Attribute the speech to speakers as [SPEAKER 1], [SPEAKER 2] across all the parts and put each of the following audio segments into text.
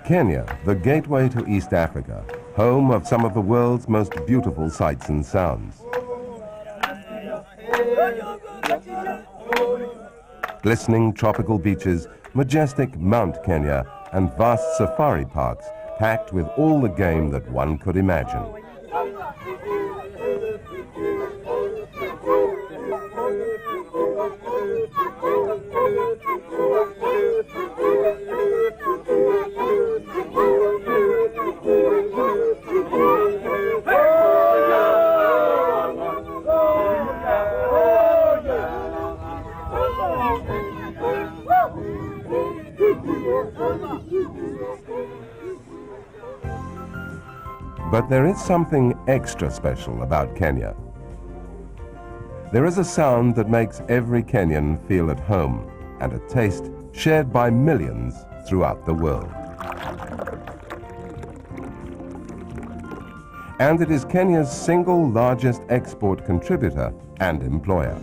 [SPEAKER 1] Kenya, the gateway to East Africa, home of some of the world's most beautiful sights and sounds. Glistening tropical beaches, majestic Mount Kenya, and vast safari parks packed with all the game that one could imagine. But there is something extra special about Kenya. There is a sound that makes every Kenyan feel at home, and a taste shared by millions throughout the world. And it is Kenya's single largest export contributor and employer.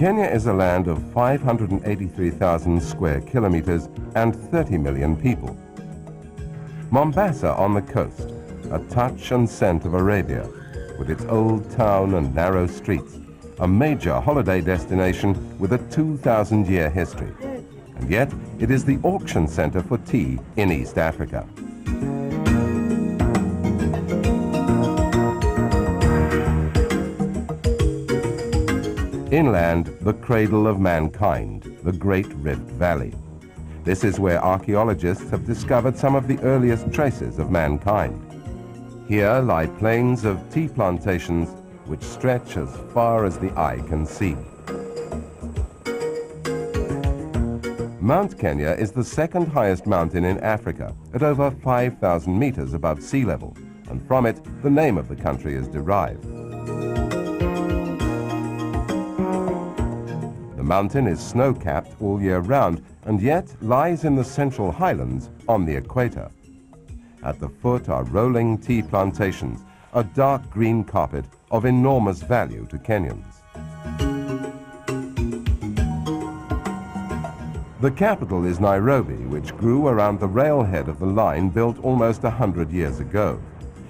[SPEAKER 1] Kenya is a land of 583,000 square kilometers and 30 million people. Mombasa on the coast, a touch and scent of Arabia, with its old town and narrow streets, a major holiday destination with a 2,000-year history. And yet, it is the auction center for tea in East Africa. Inland, the cradle of mankind, the Great Rift Valley. This is where archaeologists have discovered some of the earliest traces of mankind. Here lie plains of tea plantations which stretch as far as the eye can see. Mount Kenya is the second highest mountain in Africa at over 5,000 meters above sea level, and from it the name of the country is derived. The mountain is snow-capped all year round and yet lies in the central highlands on the equator. At the foot are rolling tea plantations, a dark green carpet of enormous value to Kenyans. The capital is Nairobi, which grew around the railhead of the line built almost 100 years ago.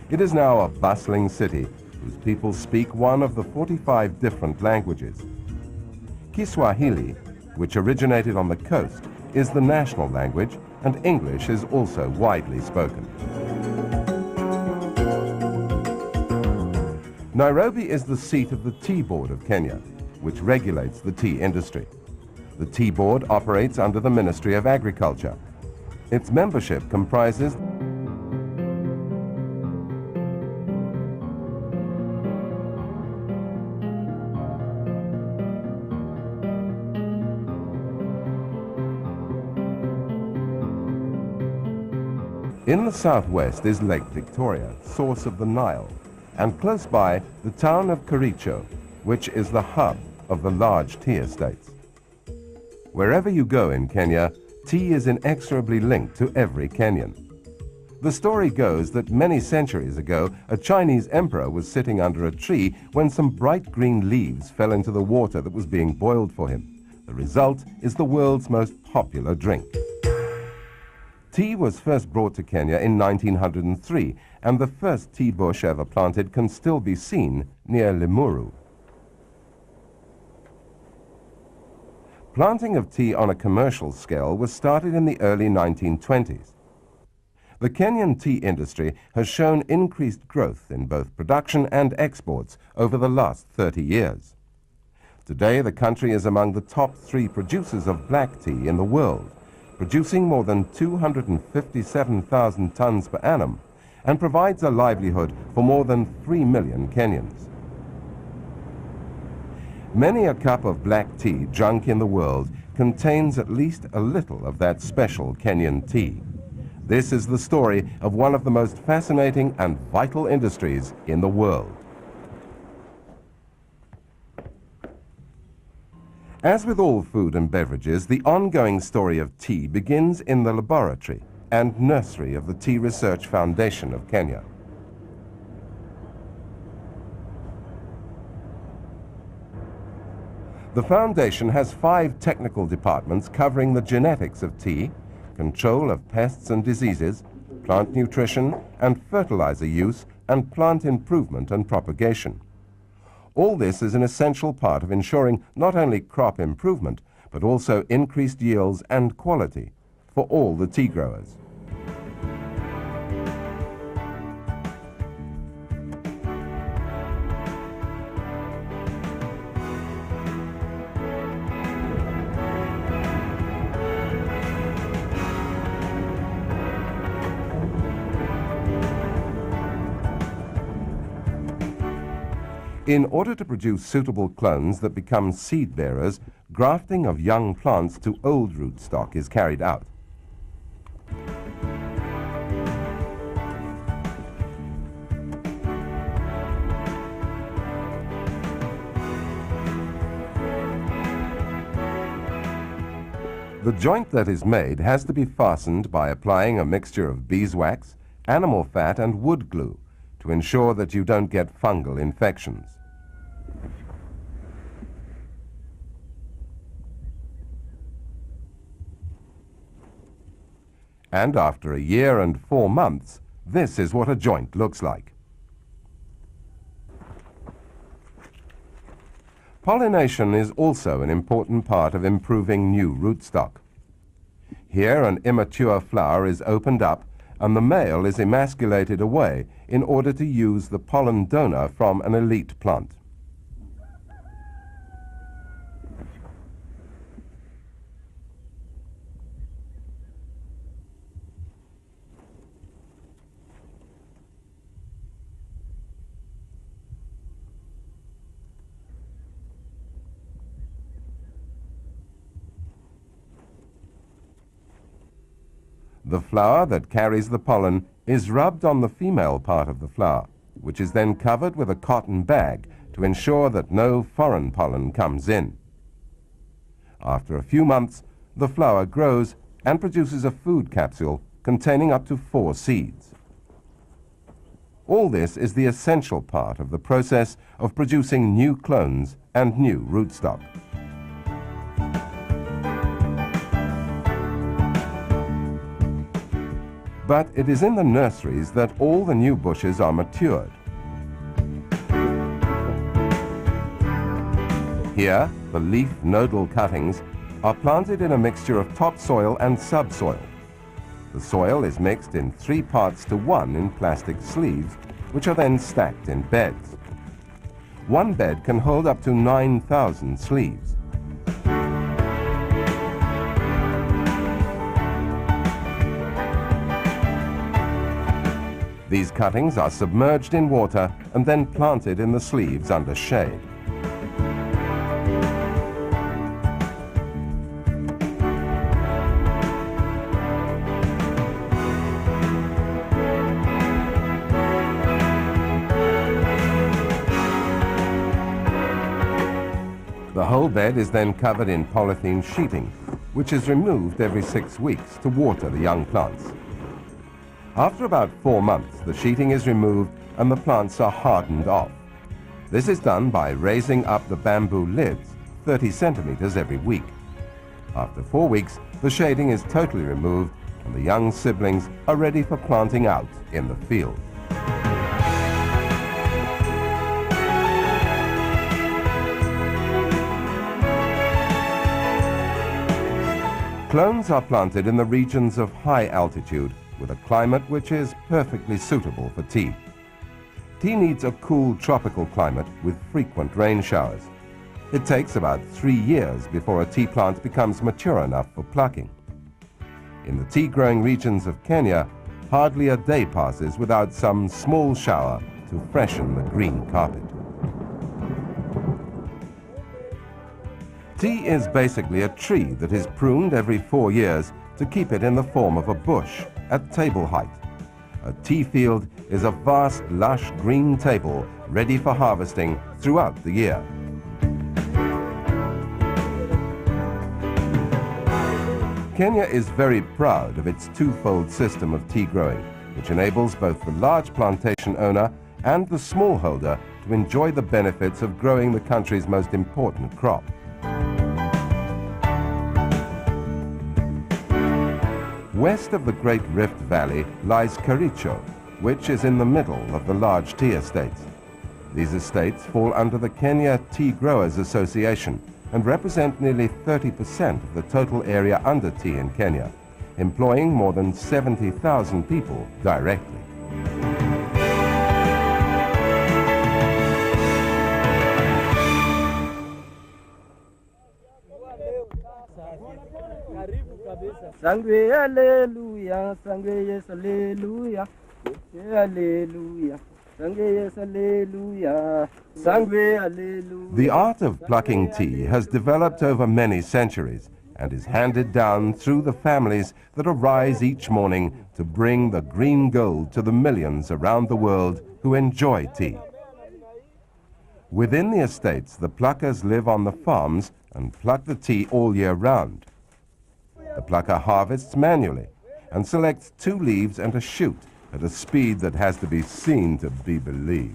[SPEAKER 1] It is now a bustling city whose people speak one of the 45 different languages. Kiswahili, which originated on the coast, is the national language, and English is also widely spoken. Nairobi is the seat of the Tea Board of Kenya, which regulates the tea industry. The Tea Board operates under the Ministry of Agriculture. Its membership comprises In the southwest is Lake Victoria, source of the Nile, and close by the town of Kericho, which is the hub of the large tea estates. Wherever you go in Kenya, tea is inexorably linked to every Kenyan. The story goes that many centuries ago, a Chinese emperor was sitting under a tree when some bright green leaves fell into the water that was being boiled for him. The result is the world's most popular drink. Tea was first brought to Kenya in 1903, and the first tea bush ever planted can still be seen near Limuru. Planting of tea on a commercial scale was started in the early 1920s. The Kenyan tea industry has shown increased growth in both production and exports over the last 30 years. Today, the country is among the top 3 producers of black tea in the world, producing more than 257,000 tons per annum, and provides a livelihood for more than 3 million Kenyans. Many a cup of black tea drunk in the world contains at least a little of that special Kenyan tea. This is the story of one of the most fascinating and vital industries in the world. As with all food and beverages, the ongoing story of tea begins in the laboratory and nursery of the Tea Research Foundation of Kenya. The foundation has 5 technical departments covering the genetics of tea, control of pests and diseases, plant nutrition and fertilizer use, and plant improvement and propagation. All this is an essential part of ensuring not only crop improvement, but also increased yields and quality for all the tea growers. In order to produce suitable clones that become seed bearers, grafting of young plants to old rootstock is carried out. The joint that is made has to be fastened by applying a mixture of beeswax, animal fat and wood glue to ensure that you don't get fungal infections. And after a year and 4 months, this is what a joint looks like. Pollination is also an important part of improving new rootstock. Here an immature flower is opened up and the male is emasculated away in order to use the pollen donor from an elite plant. The flower that carries the pollen is rubbed on the female part of the flower, which is then covered with a cotton bag to ensure that no foreign pollen comes in. After a few months, the flower grows and produces a food capsule containing up to 4 seeds. All this is the essential part of the process of producing new clones and new rootstock. But it is in the nurseries that all the new bushes are matured. Here, the leaf nodal cuttings are planted in a mixture of topsoil and subsoil. The soil is mixed in 3 parts to 1 in plastic sleeves, which are then stacked in beds. One bed can hold up to 9,000 sleeves. These cuttings are submerged in water and then planted in the sleeves under shade. The whole bed is then covered in polythene sheeting, which is removed every 6 weeks to water the young plants. After about 4 months, the sheeting is removed and the plants are hardened off. This is done by raising up the bamboo lids 30 centimeters every week. After 4 weeks, the shading is totally removed and the young siblings are ready for planting out in the field. Clones are planted in the regions of high altitude with a climate which is perfectly suitable for tea. Tea needs a cool tropical climate with frequent rain showers. It takes about 3 years before a tea plant becomes mature enough for plucking. In the tea-growing regions of Kenya, hardly a day passes without some small shower to freshen the green carpet. Tea is basically a tree that is pruned every 4 years to keep it in the form of a bush at table height. A tea field is a vast, lush green table ready for harvesting throughout the year. Kenya is very proud of its twofold system of tea growing, which enables both the large plantation owner and the smallholder to enjoy the benefits of growing the country's most important crop. West of the Great Rift Valley lies Kericho, which is in the middle of the large tea estates. These estates fall under the Kenya Tea Growers Association and represent nearly 30% of the total area under tea in Kenya, employing more than 70,000 people directly.
[SPEAKER 2] Sangwe hallelujah, sangwe yes hallelujah, hallelujah, sangwe yes hallelujah, sangwe hallelujah.
[SPEAKER 1] The art of plucking tea has developed over many centuries and is handed down through the families that arise each morning to bring the green gold to the millions around the world who enjoy tea. Within the estates, the pluckers live on the farms and pluck the tea all year round. The plucker harvests manually and selects 2 leaves and a shoot at a speed that has to be seen to be believed.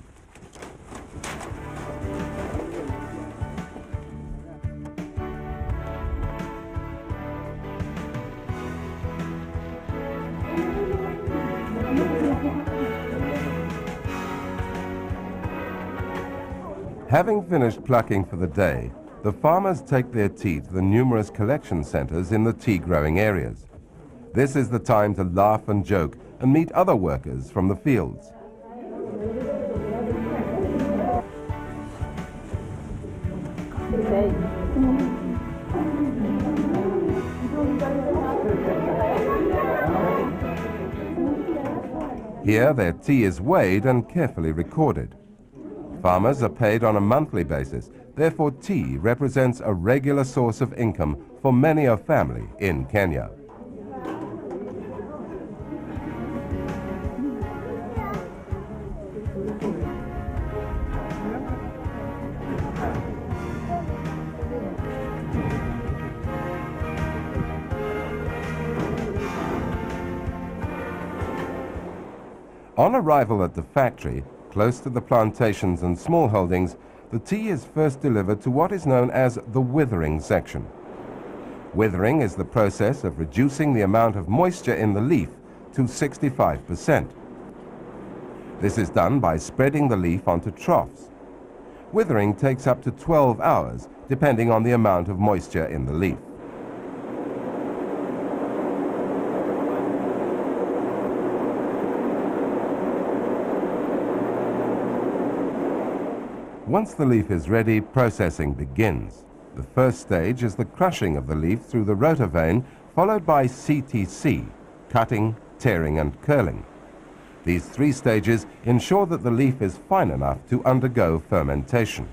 [SPEAKER 1] Having finished plucking for the day, the farmers take their tea to the numerous collection centers in the tea-growing areas. This is the time to laugh and joke and meet other workers from the fields. Here, their tea is weighed and carefully recorded. Farmers are paid on a monthly basis. Therefore, tea represents a regular source of income for many a family in Kenya. On arrival at the factory, close to the plantations and smallholdings, the tea is first delivered to what is known as the withering section. Withering is the process of reducing the amount of moisture in the leaf to 65%. This is done by spreading the leaf onto troughs. Withering takes up to 12 hours, depending on the amount of moisture in the leaf. Once the leaf is ready, processing begins. The first stage is the crushing of the leaf through the rotor vane, followed by CTC, cutting, tearing and curling. These 3 stages ensure that the leaf is fine enough to undergo fermentation.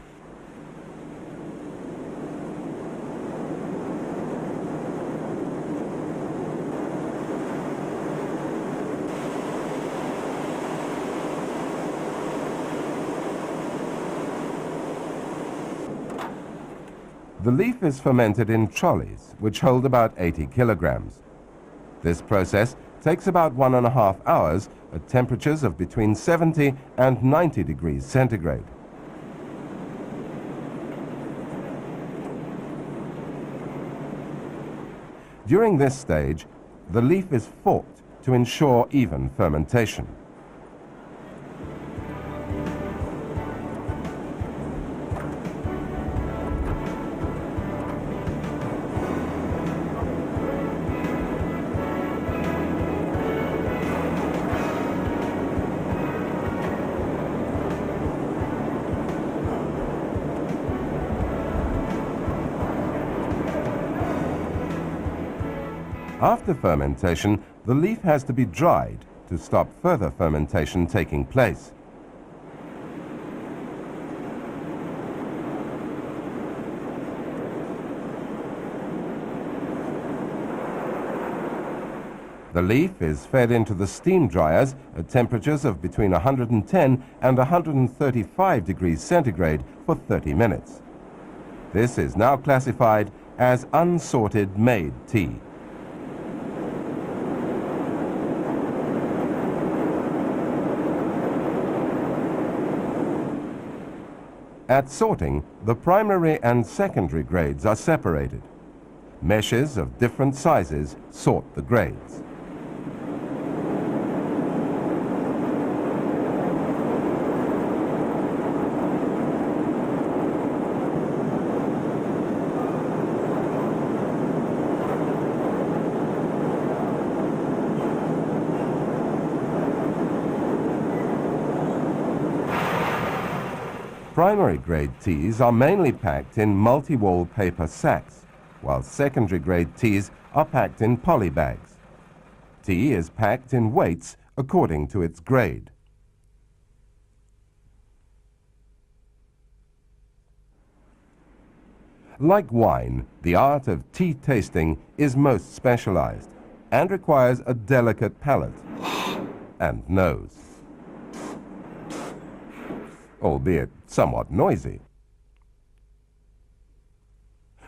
[SPEAKER 1] The leaf is fermented in trolleys, which hold about 80 kilograms. This process takes about 1.5 hours at temperatures of between 70 and 90 degrees centigrade. During this stage, the leaf is forked to ensure even fermentation. After fermentation, the leaf has to be dried to stop further fermentation taking place. The leaf is fed into the steam dryers at temperatures of between 110 and 135 degrees centigrade for 30 minutes. This is now classified as unsorted made tea. At sorting, the primary and secondary grades are separated. Meshes of different sizes sort the grades. Primary grade teas are mainly packed in multi-wall paper sacks, while secondary grade teas are packed in poly bags. Tea is packed in weights according to its grade. Like wine, the art of tea tasting is most specialized and requires a delicate palate and nose, albeit somewhat noisy.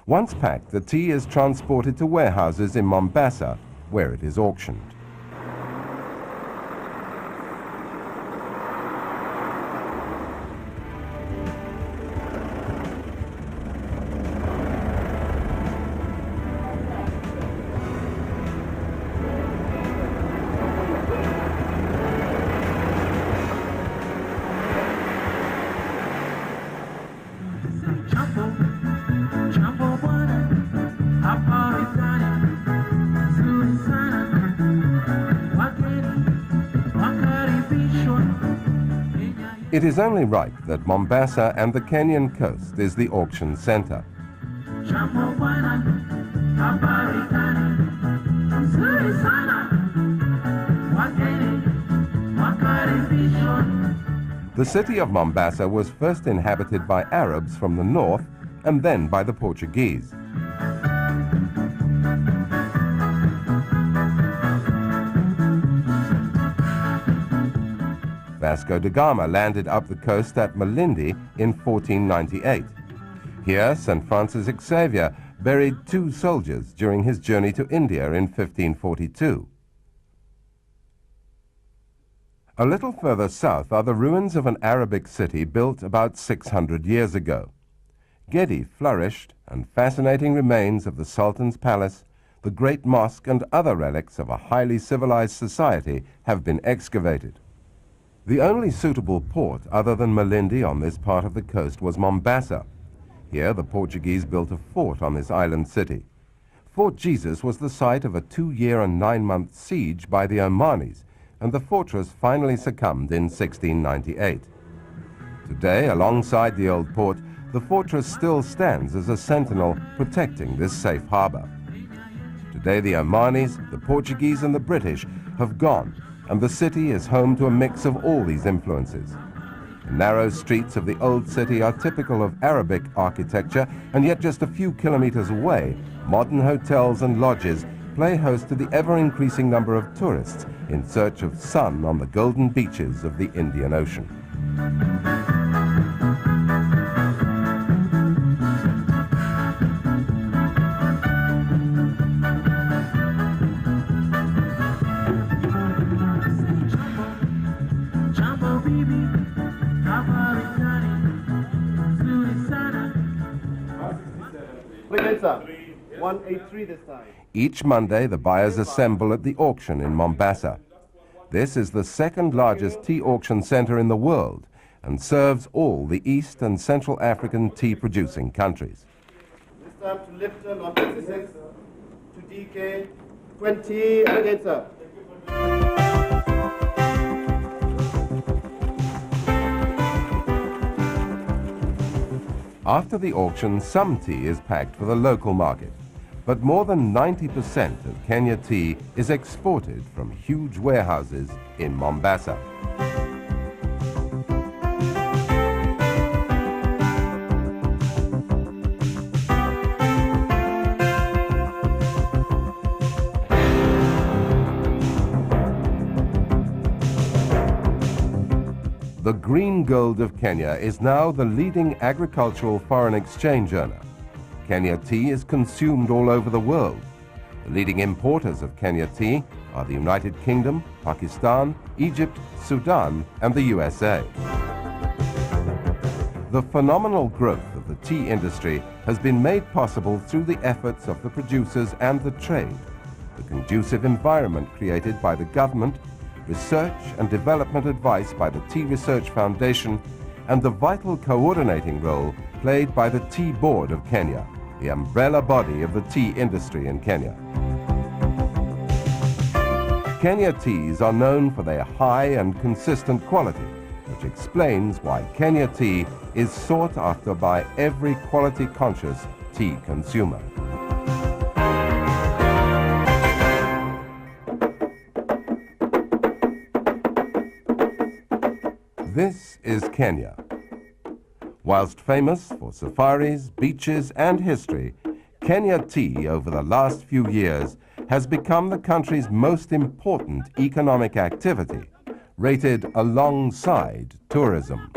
[SPEAKER 1] Once packed, the tea is transported to warehouses in Mombasa, where it is auctioned. It is only right that Mombasa and the Kenyan coast is the auction center. The city of Mombasa was first inhabited by Arabs from the north and then by the Portuguese. Vasco da Gama landed up the coast at Malindi in 1498. Here, St. Francis Xavier buried 2 soldiers during his journey to India in 1542. A little further south are the ruins of an Arabic city built about 600 years ago. Gedi flourished, and fascinating remains of the Sultan's palace, the Great Mosque, and other relics of a highly civilized society have been excavated. The only suitable port other than Malindi on this part of the coast was Mombasa. Here the Portuguese built a fort on this island city. Fort Jesus was the site of a 2-year and 9-month siege by the Omanis, and the fortress finally succumbed in 1698. Today, alongside the old port, the fortress still stands as a sentinel protecting this safe harbor. Today the Omanis, the Portuguese and the British have gone, and the city is home to a mix of all these influences. The narrow streets of the old city are typical of Arabic architecture, and yet just a few kilometers away, modern hotels and lodges play host to the ever-increasing number of tourists in search of sun on the golden beaches of the Indian Ocean. Each Monday, the buyers assemble at the auction in Mombasa. This is the second largest tea auction center in the world and serves all the East and Central African tea-producing countries.
[SPEAKER 2] This time to Lipton on 56, to DK 20, and again, sir.
[SPEAKER 1] After the auction, some tea is packed for the local market, but more than 90% of Kenya tea is exported from huge warehouses in Mombasa. The green gold of Kenya is now the leading agricultural foreign exchange earner. Kenya tea is consumed all over the world. The leading importers of Kenya tea are the United Kingdom, Pakistan, Egypt, Sudan, and the USA. The phenomenal growth of the tea industry has been made possible through the efforts of the producers and the trade, the conducive environment created by the government, research and development advice by the Tea Research Foundation, and the vital coordinating role played by the Tea Board of Kenya, the umbrella body of the tea industry in Kenya. Kenya teas are known for their high and consistent quality, which explains why Kenya tea is sought after by every quality-conscious tea consumer. This is Kenya. Whilst famous for safaris, beaches and history, Kenya tea over the last few years has become the country's most important economic activity, rated alongside tourism.